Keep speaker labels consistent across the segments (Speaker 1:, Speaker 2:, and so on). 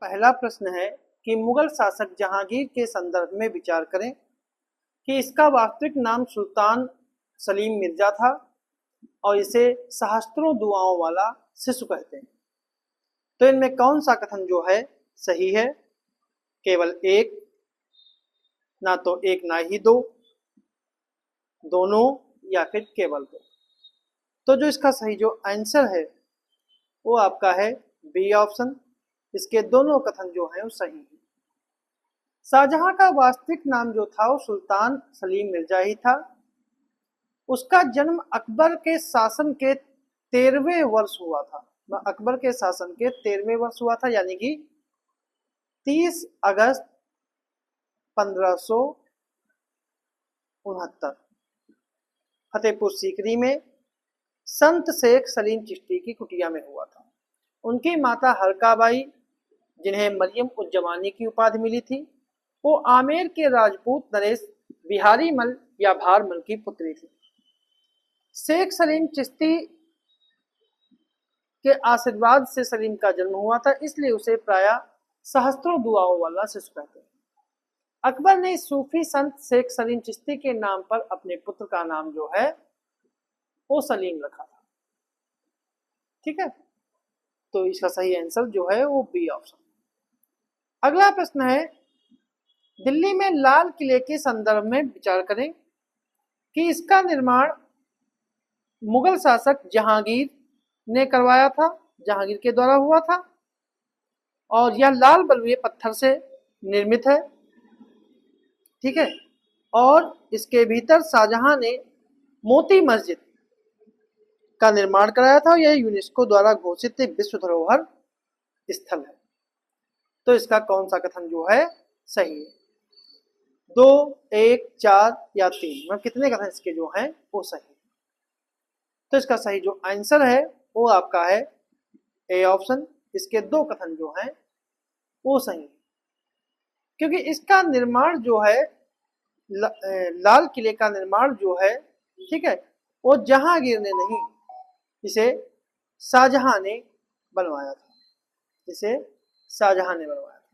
Speaker 1: पहला प्रश्न है कि मुगल शासक जहांगीर के संदर्भ में विचार करें कि इसका वास्तविक नाम सुल्तान सलीम मिर्जा था और इसे सहस्त्रों दुआओं वाला शिशु कहते हैं। तो इनमें कौन सा कथन जो है सही है? केवल एक, ना तो एक ना ही दो, दोनों, या फिर केवल दो। तो जो इसका सही जो आंसर है वो आपका है बी ऑप्शन। इसके दोनों कथन जो हैं वो सही है। शाहजहां का वास्तविक नाम जो था वो सुल्तान सलीम मिर्जा ही था। उसका जन्म अकबर के शासन के 13वें वर्ष हुआ था। अकबर के शासन के 13वें वर्ष हुआ था, यानी कि 30 अगस्त 1569 फतेहपुर सीकरी में संत शेख सलीम चिश्ती की कुटिया में हुआ था। उनकी माता हरकाबाई, जिन्हें मरियम उज जमानी की उपाधि मिली थी, वो आमेर के राजपूत नरेश बिहारी मल या भारमल की पुत्री थी। शेख सलीम चिश्ती के आशीर्वाद से सलीम का जन्म हुआ था, इसलिए उसे प्रायः सहस्त्रों दुआओं वाला शिशु कहते हैं। अकबर ने सूफी संत शेख सलीम चिश्ती के नाम पर अपने पुत्र का नाम जो है वो सलीम रखा था। ठीक है, तो इसका सही आंसर जो है वो बी ऑप्शन। अगला प्रश्न है, दिल्ली में लाल किले के संदर्भ में विचार करें कि इसका निर्माण मुगल शासक जहांगीर ने करवाया था, जहांगीर के द्वारा हुआ था, और यह लाल बलुए पत्थर से निर्मित है। ठीक है, और इसके भीतर शाहजहां ने मोती मस्जिद का निर्माण कराया था। यह यूनेस्को द्वारा घोषित विश्व धरोहर स्थल है। तो इसका कौन सा कथन जो है सही है? 2, 1, 4 या 3, मतलब कितने कथन इसके जो हैं वो सही है? तो इसका सही जो आंसर है वो आपका है ए ऑप्शन। इसके 2 कथन जो हैं वो सही है, क्योंकि इसका निर्माण जो है लाल किले का निर्माण जो है, ठीक है, वो जहांगीर ने नहीं, इसे शाहजहां ने बनवाया था। इसे शाहजहां ने बनवाया था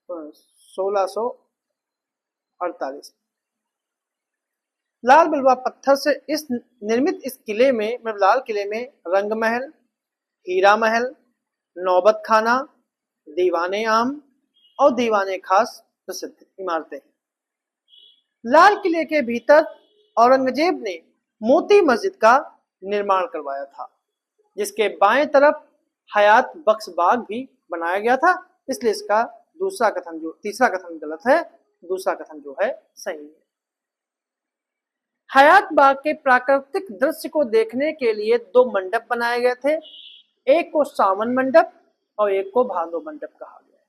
Speaker 1: 1648। लाल बलुआ पत्थर से इस निर्मित इस किले में, मतलब लाल किले में रंग महल, हीरा महल, नौबत खाना, दीवाने आम और दीवाने खास प्रसिद्ध इमारतें हैं। लाल किले के भीतर औरंगजेब ने मोती मस्जिद का निर्माण करवाया था, जिसके बाएं तरफ हयात बख्श बाग भी बनाया गया था। इसलिए इसका तीसरा कथन गलत है, दूसरा कथन जो है सही है। हयात बाग के प्राकृतिक दृश्य को देखने के लिए 2 मंडप बनाए गए थे। एक को सावन मंडप और एक को भादो मंडप कहा गया।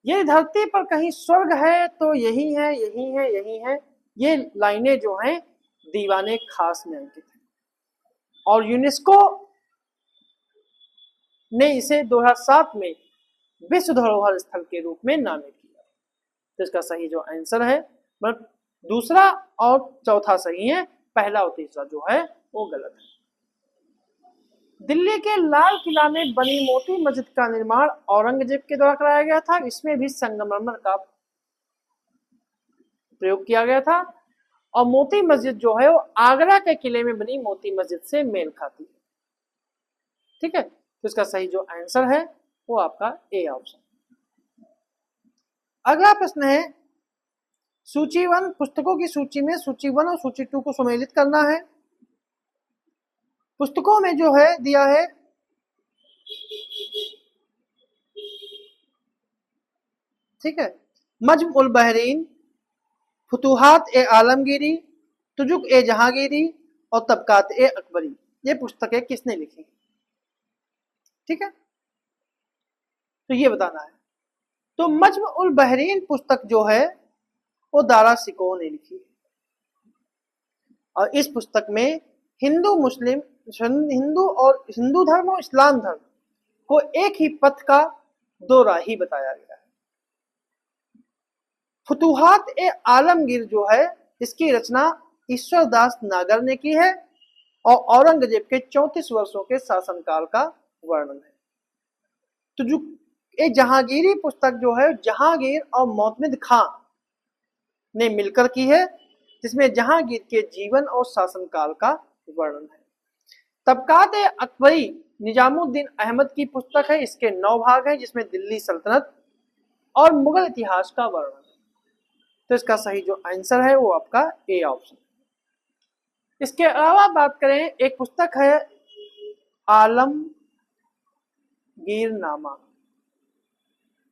Speaker 1: ये धरती पर कहीं स्वर्ग है तो यही है, यही है, यही है। ये लाइनें जो हैं दीवाने खास में अंकित है, और यूनेस्को ने इसे 2007 में विश्व धरोहर स्थल के रूप में नामित किया। तो इसका सही जो आंसर है, मतलब दूसरा और चौथा सही है, पहला और तीसरा जो है वो गलत है। दिल्ली के लाल किला में बनी मोती मस्जिद का निर्माण औरंगजेब के द्वारा कराया गया था। इसमें भी संगमरमर का प्रयोग किया गया था, और मोती मस्जिद जो है वो आगरा के किले में बनी मोती मस्जिद से मेल खाती है। ठीक है, तो इसका सही जो आंसर है वो आपका ए ऑप्शन। अगला प्रश्न है, सूची 1 पुस्तकों की सूची में सूची 1 और सूची 2 को सम्मिलित करना है। पुस्तकों में जो है दिया है ठीक है, मज्म उल बहरीन, फुतूहात ए आलमगीरी, तुजुक ए जहांगीरी और तबकात ए अकबरी। ये पुस्तकें किसने लिखी? ठीक है, तो ये बताना है। तो मज्म उल बहरीन पुस्तक जो है वो दारा सिकोह ने लिखी है, और इस पुस्तक में हिंदू धर्म और इस्लाम धर्म को एक ही पथ का 2 राही बताया गया है। फुतूहात ए आलमगीर जो है इसकी रचना ईश्वरदास नागर ने की है, और औरंगजेब के 34 वर्षों के शासनकाल का वर्णन है। तो जो ये जहांगीरी पुस्तक जो है जहांगीर और मोहम्मद खां ने मिलकर की है, जिसमें जहांगीर के जीवन और शासनकाल का वर्णन है। तबकात अकबरी निजामुद्दीन अहमद की पुस्तक है। इसके 9 भाग हैं, जिसमें दिल्ली सल्तनत और मुगल इतिहास का वर्णन है। तो इसका सही जो आंसर है वो आपका ए ऑप्शन। इसके अलावा बात करें, एक पुस्तक है आलमगीरनामा।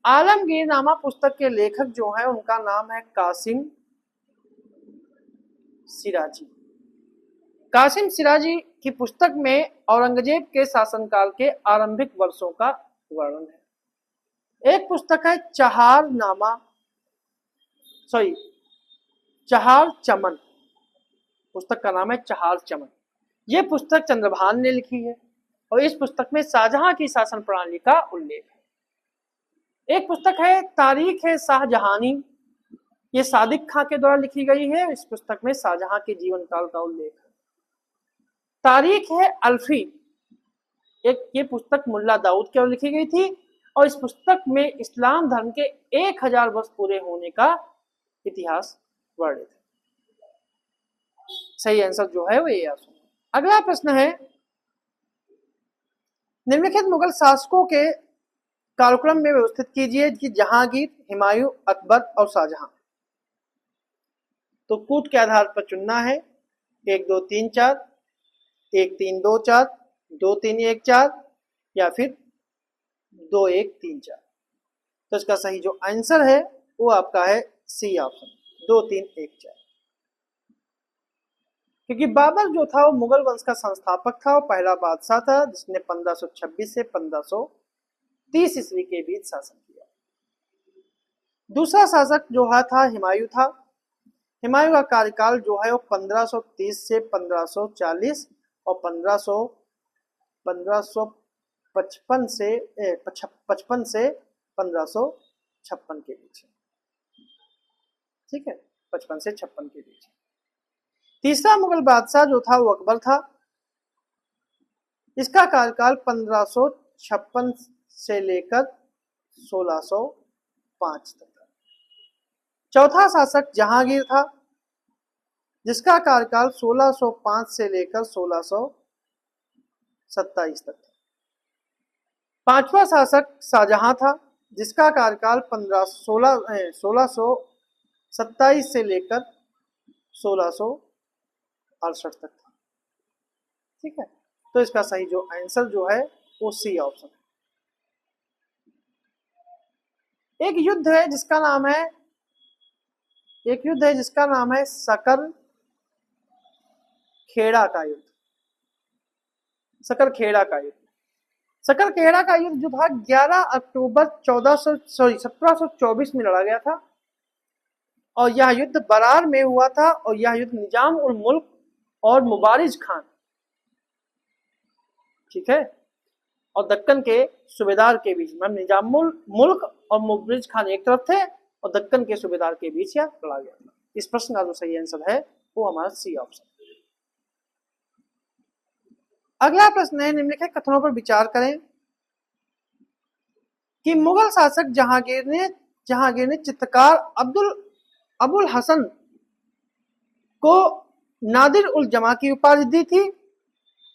Speaker 1: आलमगीरनामा पुस्तक के लेखक जो है उनका नाम है कासिम सिराजी। कासिम सिराजी की पुस्तक में औरंगजेब के शासनकाल के आरंभिक वर्षों का वर्णन है। एक पुस्तक है चहार चमन। पुस्तक का नाम है चहार चमन। यह पुस्तक चंद्रभान ने लिखी है और इस पुस्तक में शाहजहां की शासन प्रणाली का उल्लेख है। एक पुस्तक है तारीख है शाहजहानी। ये सादिक खां के द्वारा लिखी गई है। इस पुस्तक में शाहजहां के जीवन काल का उल्लेख है। तारीख है अल्फी। ये पुस्तक मुल्ला दाऊद के द्वारा लिखी गई थी और इस पुस्तक में इस्लाम धर्म के 1000 वर्ष पूरे होने का इतिहास वर्णित है। सही आंसर जो है वो ये ऑप्शन। अगला प्रश्न है, निम्नलिखित मुगल शासकों के कालक्रम में व्यवस्थित कीजिए कि जहांगीर, हुमायूं, अकबर और शाहजहां। तो कूट के आधार पर चुनना है 1 2 3 4, 1 3 2 4, 2 3 1 4 या फिर 2 1 3 4। तो इसका सही जो आंसर है वो आपका है सी ऑप्शन, 2 3 1 4। क्योंकि बाबर जो था वो मुगल वंश का संस्थापक था और पहला बादशाह था जिसने 1526 से 1530 ईस्वी के बीच शासन किया। दूसरा शासक जो था हुमायूं था। हुमायूं का कार्यकाल जो है वो 1530 से 1540 और 1555 से 1556 के बीच है। ठीक है, 55 से 56 के बीच। तीसरा मुगल बादशाह जो था वो अकबर था। इसका कार्यकाल 1556 से लेकर 1605 तक था। चौथा शासक जहांगीर था, जिसका कार्यकाल 1605 से लेकर 1627 तक था। पांचवा शासक शाहजहां था, जिसका कार्यकाल 1627 से लेकर 1668 तक था। ठीक है, तो इसका सही जो आंसर जो है वो सी ऑप्शन है। एक युद्ध है जिसका नाम है सकरखेड़ा का युद्ध। सकरखेड़ा का युद्ध जो था 11 अक्टूबर 1724 में लड़ा गया था और यह युद्ध बरार में हुआ था और यह युद्ध निजाम उल मुल्क और मुबारिज खान, ठीक है, और दक्कन के सूबेदार के बीच में, निजाम उल मुल्क और मुबारिज खान एक तरफ थे और दक्कन के सूबेदार के बीच यह लड़ा गया था। इस प्रश्न का जो सही आंसर है वो हमारा सी ऑप्शन। अगला प्रश्न है, निम्नलिखित कथनों पर विचार करें कि मुगल शासक जहांगीर ने चित्रकार अबुल हसन को नादिर उल जमा की उपाधि दी थी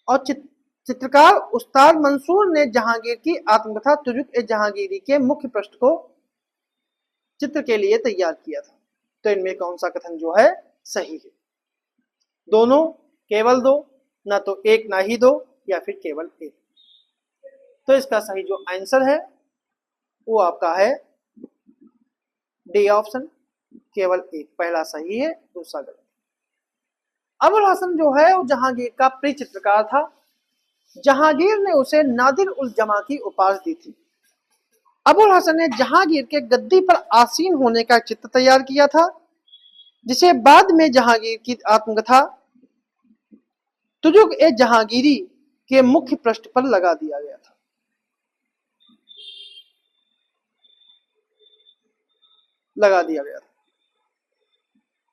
Speaker 1: और चित्रकार उस्ताद मंसूर ने जहांगीर की आत्मकथा तुजुक-ए-जहांगीरी के मुख्य पृष्ठ को चित्र के लिए तैयार किया था। तो इनमें कौन सा कथन जो है सही है? दोनों, केवल दो, ना तो एक ना ही दो, या फिर केवल एक। तो इसका सही जो आंसर है वो आपका है डी ऑप्शन, केवल एक। पहला सही है, दूसरा गलत। अबुल हसन जो है वो जहांगीर का प्रिय चित्रकार था। जहांगीर ने उसे नादिर उल जमा की उपाधि दी थी। अबुल हसन ने जहांगीर के गद्दी पर आसीन होने का चित्र तैयार किया था, जिसे बाद में जहांगीर की आत्मकथा तुजुक-ए-जहांगीरी के मुख्य पृष्ठ पर लगा दिया गया था।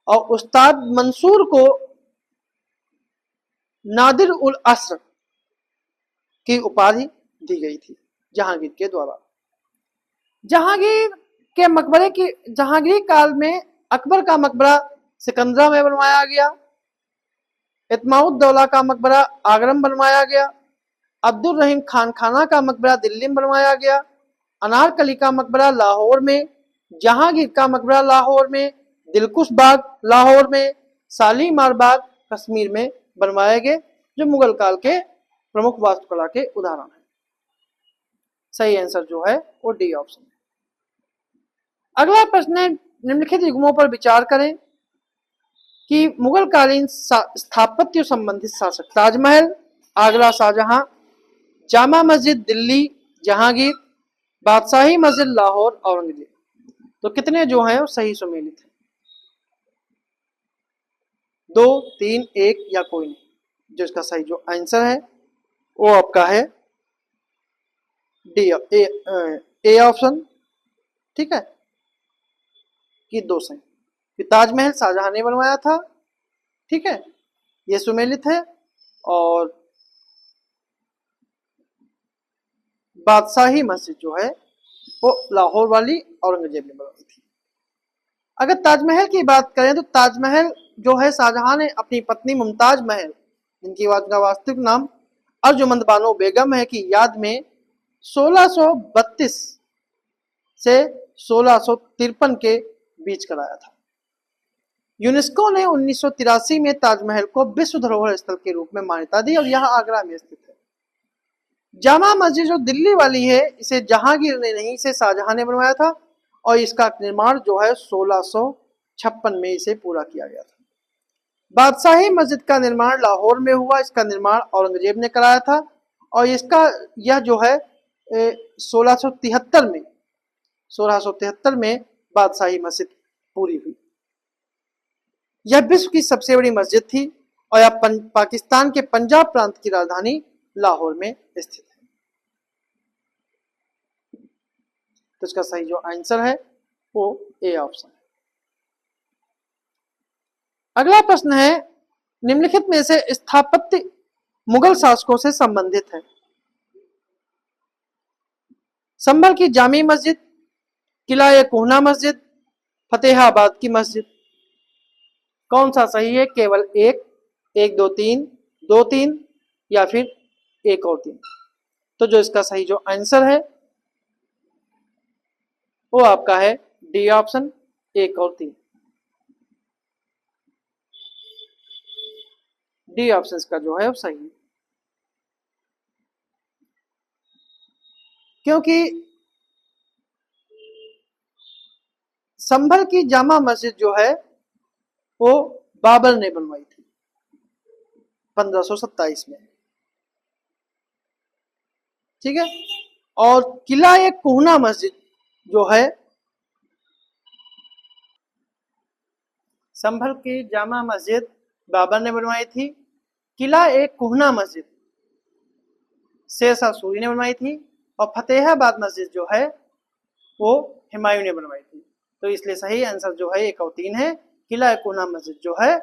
Speaker 1: और उस्ताद मंसूर को नादिर उल अस्र की उपाधि दी गई थी जहांगीर के द्वारा। जहांगीर के मकबरे की जहांगीर काल में अकबर का मकबरा सिकंदरा में बनवाया गया, इत्माउद्दौला का मकबरा आगरा में बनवाया गया, अब्दुल रहीम खान खाना का मकबरा दिल्ली में बनवाया गया, अनारकली का मकबरा लाहौर में, जहांगीर का मकबरा लाहौर में, दिलकुश बाग लाहौर में, शालीमार बाग कश्मीर में बनवाए गए, जो मुगल काल के प्रमुख वास्तुकला के उदाहरण हैं। सही आंसर जो है वो डी ऑप्शन है। अगला प्रश्न है, निम्नलिखित युग्मों पर विचार करें कि मुगल कालीन स्थापत्य संबंधित शासक ताजमहल, आगरा शाहजहां, जामा मस्जिद दिल्ली जहांगीर, बादशाही मस्जिद लाहौर औरंगजेब। तो कितने जो हैं वो सही सुमेलित हैं? 2, 3, 1 या कोई नहीं। जो इसका सही जो आंसर है वो आपका है डी ए ऑप्शन। ठीक है कि 2 सही, कि ताजमहल शाहजहां ने बनवाया था। ठीक है, ये सुमेलित है। और बादशाही मस्जिद जो है वो लाहौर वाली औरंगजेब ने बनवाई थी। अगर ताजमहल की बात करें तो ताजमहल जो है शाहजहां ने अपनी पत्नी मुमताज महल, जिनकी का वास्तविक नाम अर्जुमंद बानो बेगम है, की याद में 1632 से 1653 के बीच कराया था। यूनेस्को ने 1983 में ताजमहल को विश्व धरोहर स्थल के रूप में मान्यता दी और यह आगरा में स्थित है। जामा मस्जिद जो दिल्ली वाली है, इसे जहांगीर ने नहीं, इसे शाहजहां ने बनवाया था और इसका निर्माण जो है 1656 में इसे पूरा किया गया था। बादशाही मस्जिद का निर्माण लाहौर में हुआ, इसका निर्माण औरंगजेब ने कराया था और इसका यह जो है 1673 में बादशाही मस्जिद पूरी हुई। यह विश्व की सबसे बड़ी मस्जिद थी और यह पाकिस्तान के पंजाब प्रांत की राजधानी लाहौर में स्थित है। तो इसका सही जो आंसर है वो ए ऑप्शन है। अगला प्रश्न है, निम्नलिखित में से स्थापत्य मुगल शासकों से संबंधित है? संभल की जामी मस्जिद, किला ए कोहना मस्जिद, फतेहाबाद की मस्जिद। कौन सा सही है? केवल 1, 1, 2, 3, 2, 3 या फिर 1 और 3। तो जो इसका सही जो आंसर है वो आपका है डी ऑप्शन, 1 और 3। डी ऑप्शन का जो है वो सही है, क्योंकि संभल की जामा मस्जिद जो है वो बाबर ने बनवाई थी 1527 में। ठीक है, और किला ए कोहना मस्जिद जो है, संभल की जामा मस्जिद बाबर ने बनवाई थी, किला ए कोहना मस्जिद शेरशाह सूरी ने बनवाई थी और फतेहाबाद मस्जिद जो है वो हुमायूं ने बनवाई थी। तो इसलिए सही आंसर जो है 1 और 3 है। किला ए कोहना मस्जिद जो है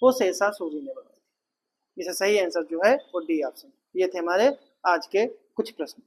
Speaker 1: वो शेरशाह सूरी ने बनवाई थी। इसे सही आंसर जो है वो डी ऑप्शन। ये थे हमारे आज के कुछ प्रश्न।